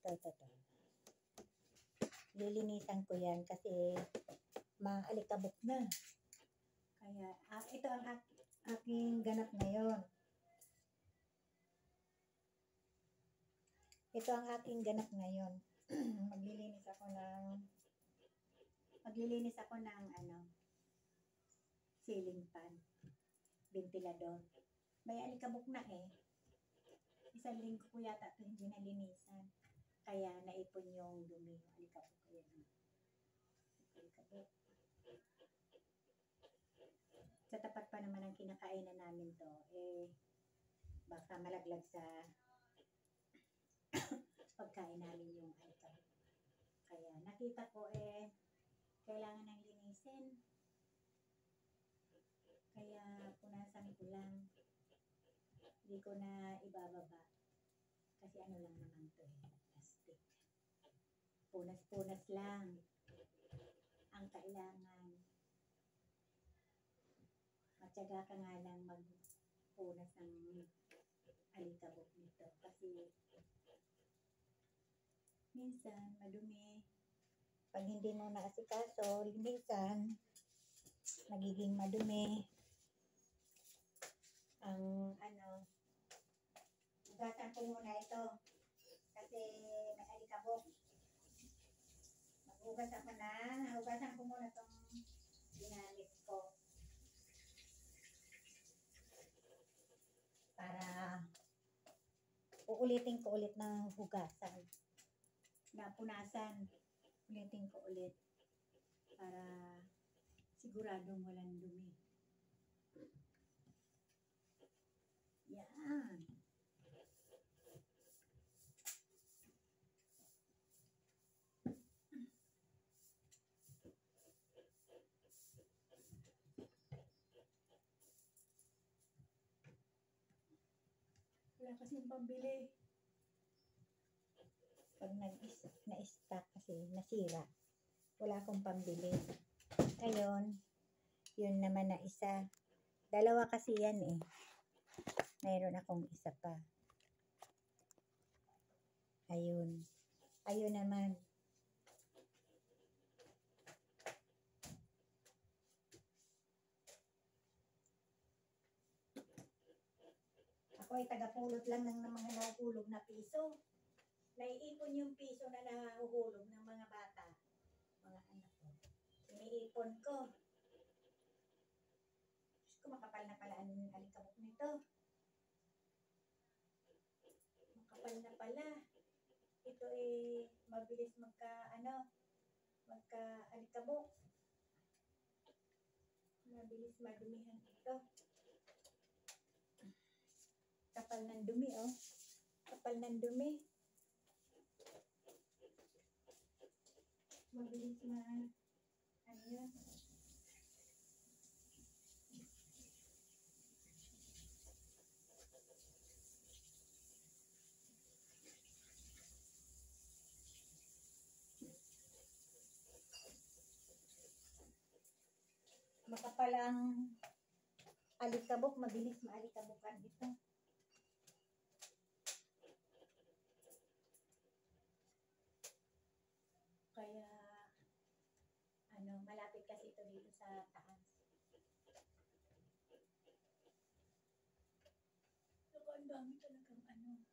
Ito. Lilinisan ko yan kasi maalikabok na. Kaya, ito ang aking ganap ngayon. Ito ang aking ganap ngayon. Maglilinis ako ng ceiling fan, ventilador. May alikabok na eh. Isang linggo ko yata ito hindi nalinisan. Kaya naipon yung dumi, yung alikabok. Ayan. Alikabok. Sa tapat pa naman ang kinakainan namin to, baka malaglag sa pagkain namin yung alikabok. Kaya nakita ko kailangan ng linisin. Kaya punasan ko lang. Hindi ko na ibababa. Kasi ano lang naman to plastic. Punas-punas lang ang kailangan. Matyaga ka nga lang magpunas ng alikabok nito. Kasi minsan madumi. Pag hindi mo naasikaso, linisan, nagiging madumi. Hugasan ko muna ito kasi may alikabok. Hugasan ko muna itong ginamit ko para uulitin ko ulit ng hugasan na punasan. Ulitin ko ulit para siguradong walang dumi. Yan. Wala kasing pambili. Pag na-stock kasi, nasira. Wala akong pambili. Ngayon, yun naman na isa. Dalawa kasi yan eh. Mayroon akong isa pa. Ayun. Ayun naman. Ako ay tagapulot lang ng mga nahuhulog na piso. Naiipon yung piso na nahuhulog ng mga bata. Mga anak ko. Iniipon ko. Makapal na pala ang alikabok nito. Makapal na pala. Ito mabilis magka-alikabok. Mabilis madumihan ito. Kapal ng dumi Kapal ng dumi. Mabilis yun? Makapal ang alikabok, mabilis maalikabokan ito. Kaya malapit kasi ito dito sa taas. Ang dami talagang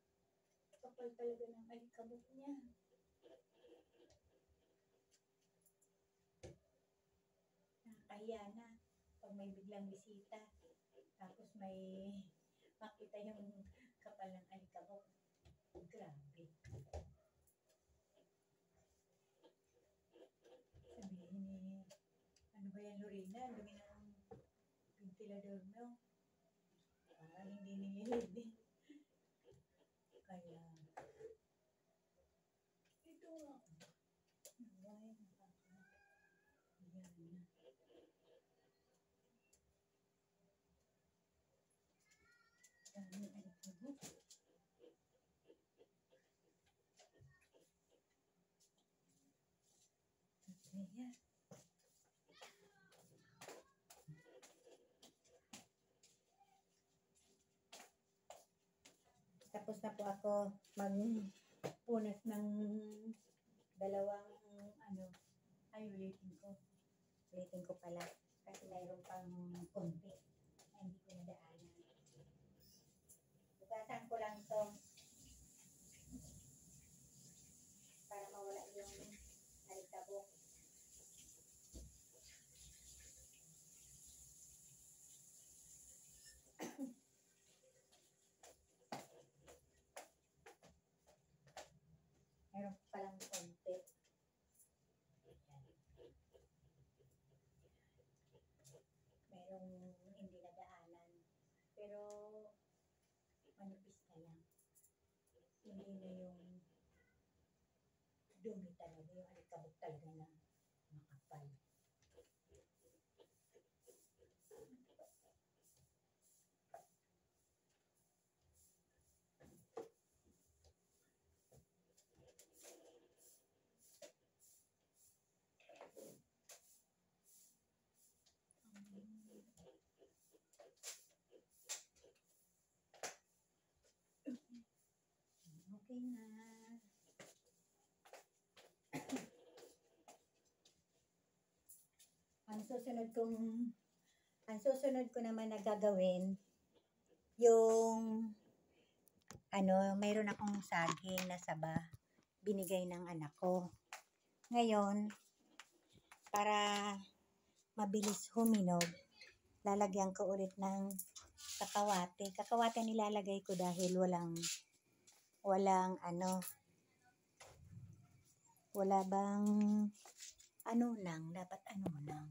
kapal talaga ng alikabok niya. Nakakahiya na pag may biglang bisita. Tapos may makita yung kapal ng alikabok. Grabe. Sabihin ano ba yan, Lorena? Ang dumi ng ventilador mo. Parang hindi nililid eh. Kaya ito yan na. Dami alikabok. Ayan. Tapos na po ako magpunas ng mahina yung dumi talaga, yung alikabok talaga na makapal. Okay na. Ang susunod ko naman na gagawin, yung mayroon akong saging na saba, binigay ng anak ko. Ngayon, para mabilis huminog, lalagyan ko ulit ng kakawate. Kakawate nilalagay ko dahil wala bang dapat lang.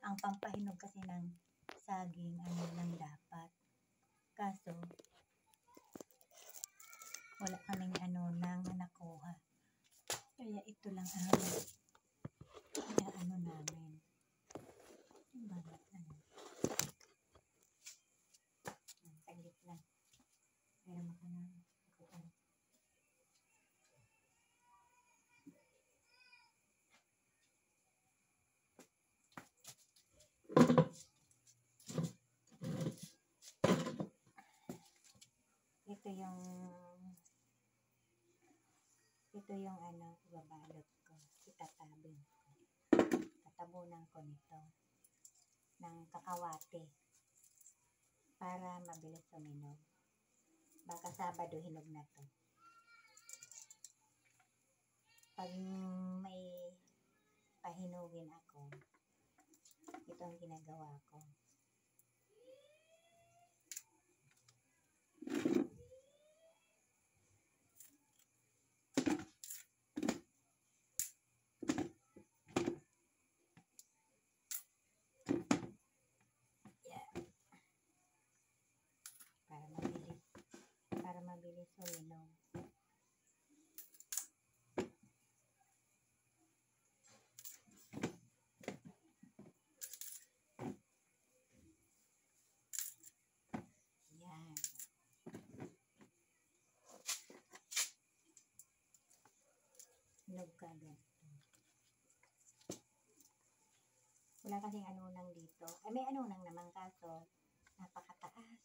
Ang pampahinog kasi ng saging, lang dapat. Kaso, wala kaming nang nakuha. Kaya ito lang namin. Bakit taglit lang. Meron ako na. Ito yung babalot ko. Itatabin ko. Tatabunan ko nito ng kakawate para mabilis suminog. Baka Sabado hinog na to. Pag may pahinugin ako, ito ang ginagawa ko. Para mabilis suminog. Yan. Hinog ka agad. Wala kasing anunang dito. May anunang naman kaso napakataas.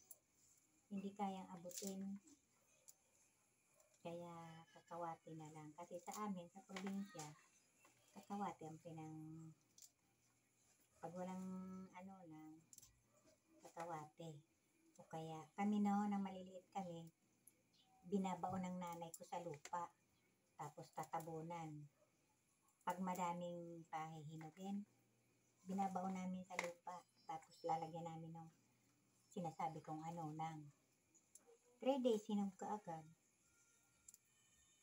Hindi kayang abutin. Kaya kakawate na lang. Kasi sa amin, sa probinsya, kakawate ang pag walang kakawate. O kaya kami nang maliliit kami, binabaon ng nanay ko sa lupa. Tapos tatabunan. Pag madaming pahihinugin, binabaon namin sa lupa. Tapos lalagyan namin ng sinasabi kong 3 days hinog ka agad.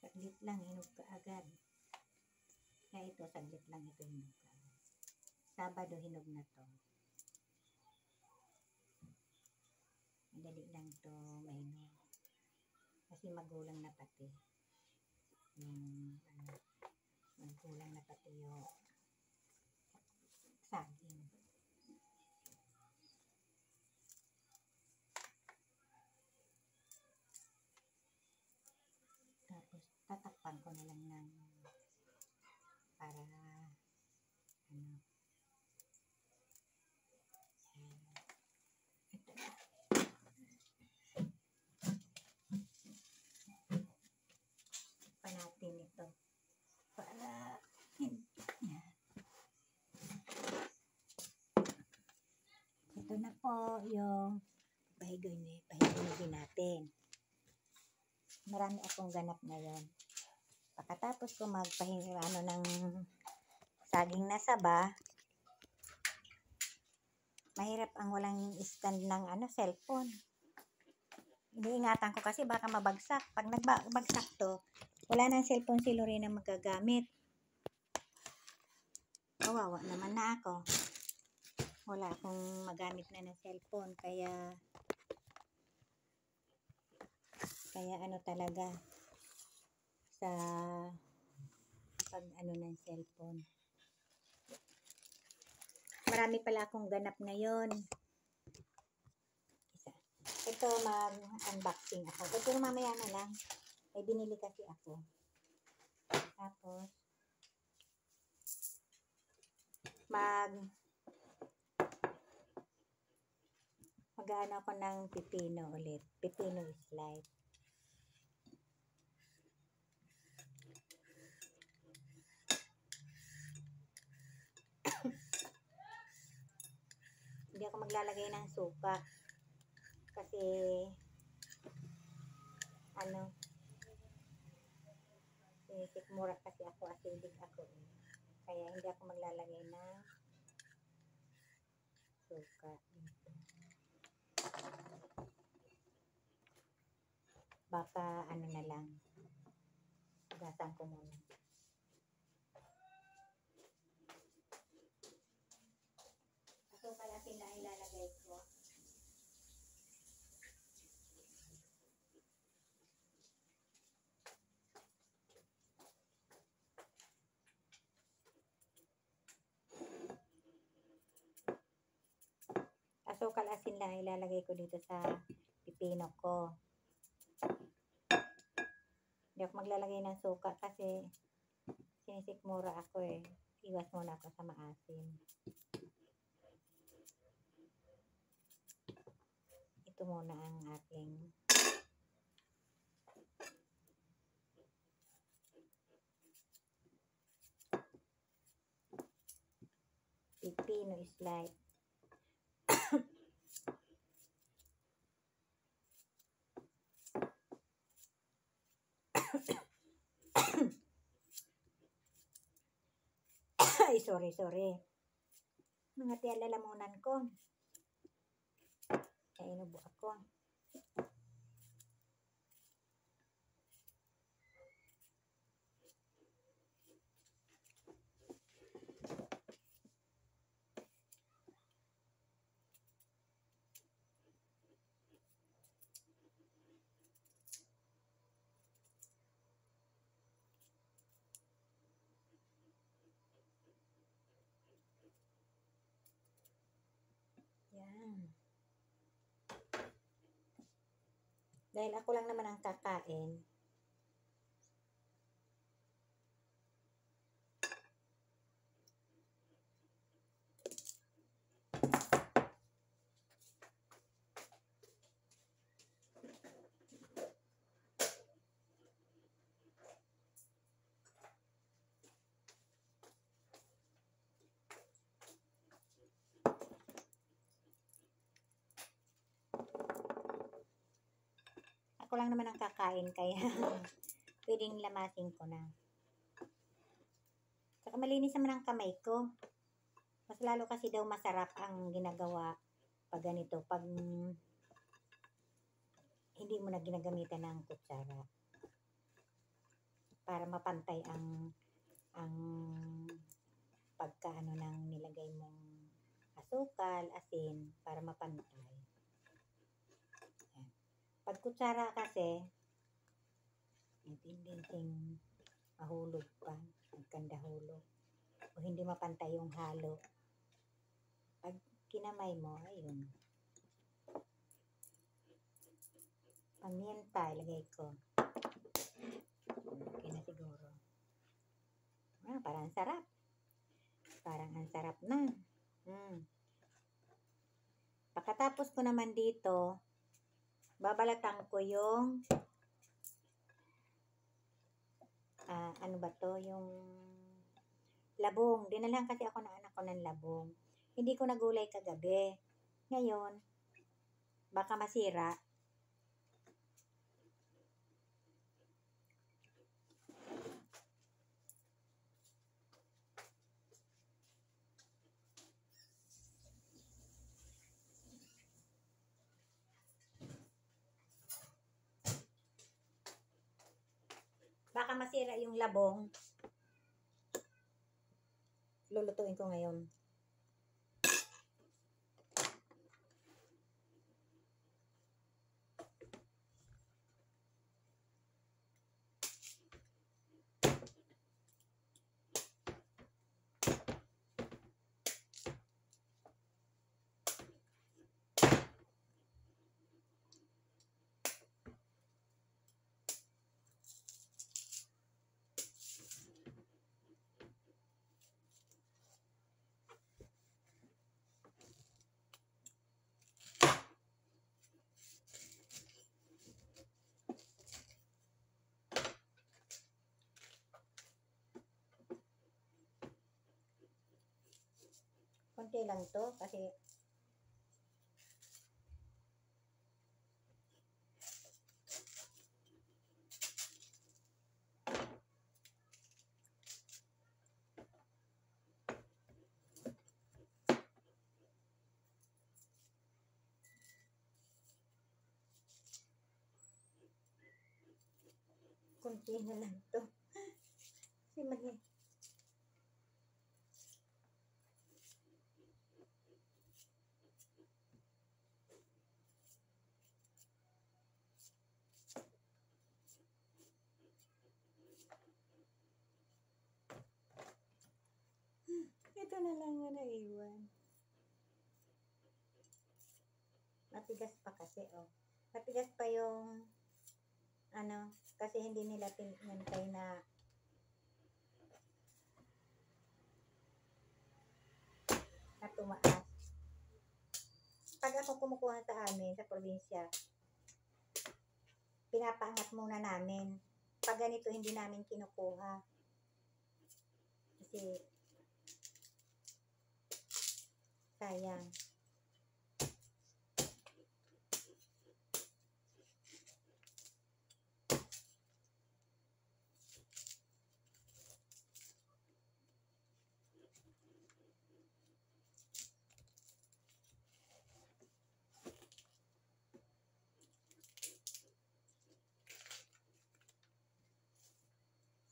Saglit lang hinog ka agad. Kaya ito, saglit lang ito hinog ka agad. Sabado hinog na to. Madali lang to mainog. Kasi magulang na pati. Magulang na pati yung saging. Tapos tatakpan ko na lang ng para ito na. Pa natin ito para ito na po yung pahigawin natin. Marami akong ganap ngayon. Pagkatapos ko ng saging na saba, mahirap ang walang stand ng cellphone. Iniingatan ko kasi baka mabagsak. Pag nagbagsak to, wala nang cellphone si Lorena magagamit. Kawawa naman na ako. Wala akong magamit na ng cellphone. Kaya talaga sa pag ano ng cellphone. Marami pala akong ganap ngayon. Isa. Ito mag-unboxing ako. Pero mamaya na lang. May binili kasi ako. Tapos mag-ano ako ng pipino ulit. Pipino slide. Hindi ako maglalagay ng suka. Kasi sinikmura kasi ako, acidic ako. Kaya hindi ako maglalagay ng suka dito. Baka ano na lang. Gasan ko muna. Ito pala sila ilalagay ko. Asukal asin lang ilalagay ko dito sa pipino ko. Hindi ako maglalagay ng suka kasi sinisikmura ako eh. Iwas muna ako sa maasim. Ito muna ang ating pipino slide. Ay, sorry. Mga lalamunan ko. Kaya inubo ako. Yan. Dahil ako lang naman ang kakain. Ako lang naman ang kakain kaya pwedeng lamasin ko na. Saka malinis naman ang kamay ko. Mas lalo kasi daw masarap ang ginagawa pag ganito. Pag hindi mo na ginagamitan ng kutsara. Para mapantay ang pagkaano ng nilagay mong asukal, asin, para mapantay. Yan. Pag kutsara kasi, hindi mahulog pa, magkandahulog. O hindi mapantay yung halo. Pag kinamay mo, ayun. Paminta, ilagay ko. Okay na siguro. Parang ang sarap. Parang ang sarap na. Pagkatapos ko naman dito, babalatan ko yung ano ba to? Yung labong. Dinalahan kasi ako ng anak ko ng labong. Hindi ko nagulay kagabi. Ngayon, baka masira. Baka masira yung labong. Lulutuin ko ngayon. konti lang to kasi konti na lang to. Kasi ito na lang na naiwan. Matigas pa kasi, oh. Matigas pa yung, ano, kasi hindi nila pinantay na tumaas. Pag ako kumukuha sa amin, sa probinsya, pinapaangat muna namin. Pag ganito, hindi namin kinukuha. Kasi, sayang.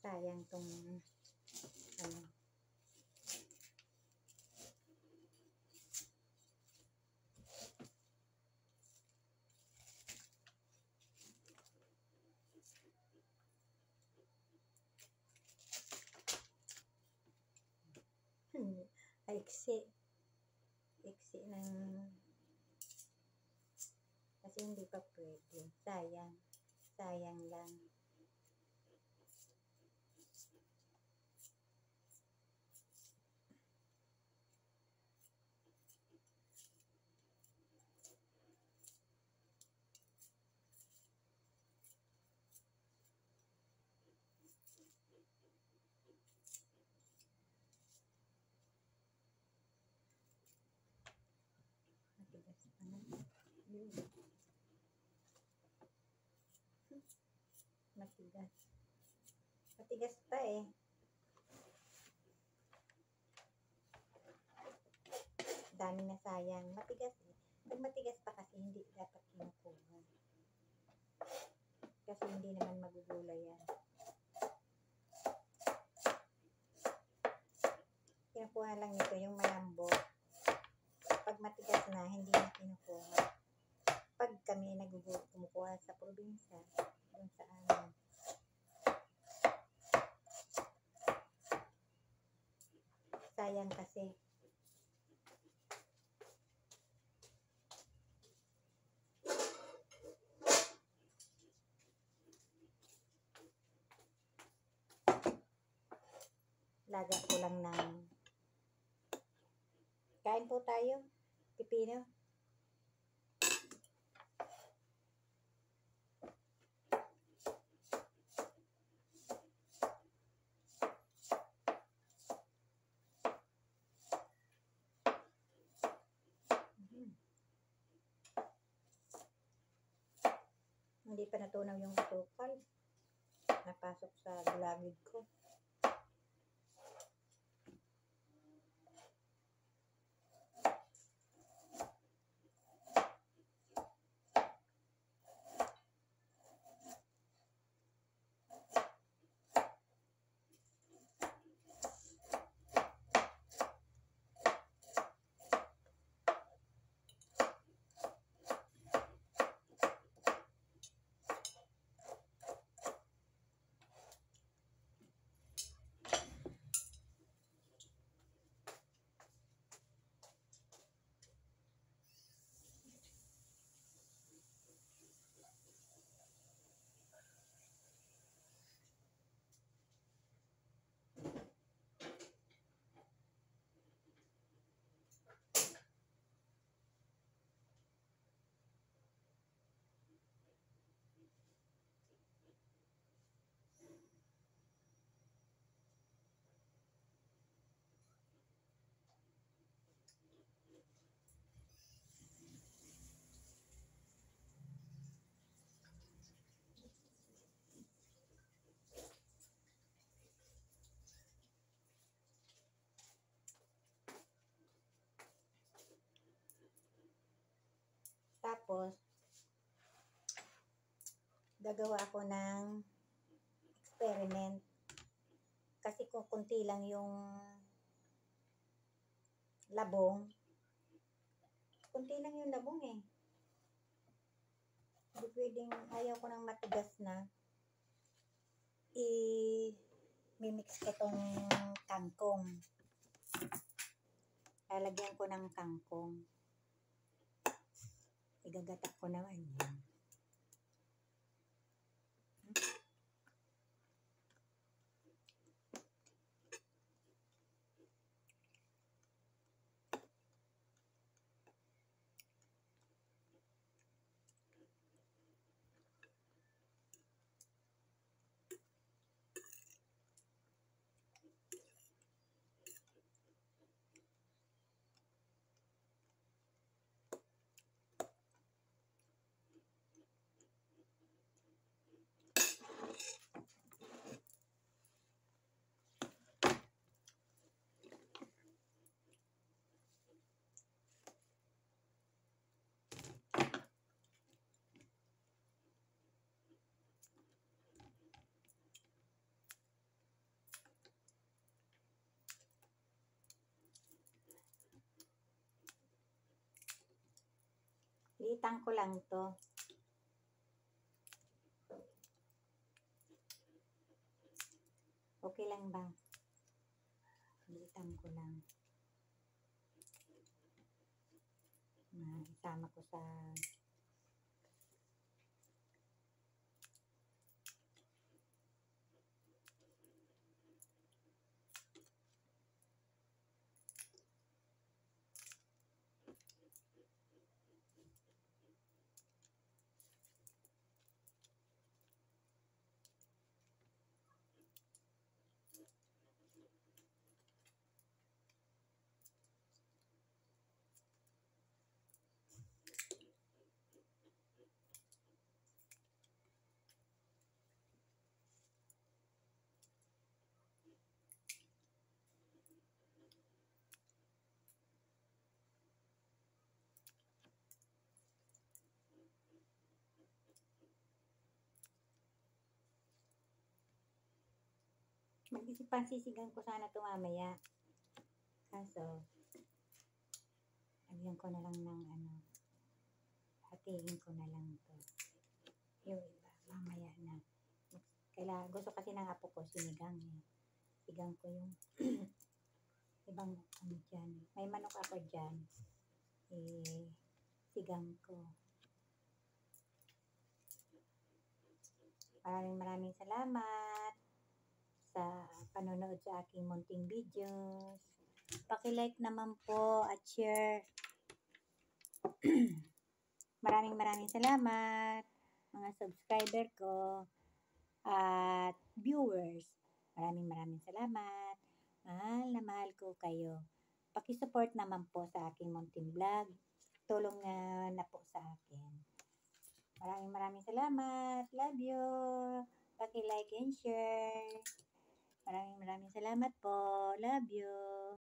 Sayang tong, ano, Iksi ng, kasi hindi pa pwede. Sayang lang. Matigas pa na. Matigas. Matigas pa eh. Dami na sayang. Matigas eh. Pag matigas pa kasi hindi dapat kinukuha. Kasi hindi naman magugulay yan. Kinukuha lang nito yung malambot. Pag matigas na, hindi na kinukuha. Pag kami kumukuha sa probinsya, doon sa amin. Sayang kasi. Laga ko lang ng kain po tayo. Pipino. Hindi pa natunaw yung asukal. Napasok sa gulagid ko. Tapos, gagawa ako ng experiment. Kasi kung kunti lang yung labong, eh. Hindi pwedeng, ayaw ko ng matigas na. I-mix ko tong kangkong. Lalagyan ko ng kangkong. Igagatak ko naman yan. Liitang ko lang to. Okay lang ba? Liitang ko lang. Isama ko sa pansisigan ko sana ito mamaya. Kaso, lagyan ko na lang ng hatiin ko na lang ito. Yung iba, mamaya na. Gusto kasi ng apo ko, sinigang eh. Sigang ko yung ibang dyan. May manok ako dyan. Sigang ko. Maraming salamat sa panonood sa aking munting videos. Paki-like naman po at share. Maraming salamat mga subscriber ko at viewers. Maraming salamat. Mahal na mahal ko kayo. Paki-support naman po sa aking munting vlog. Tulong na po sa akin. Maraming salamat. Love you. Paki-like and share. Maraming salamat po. Love you.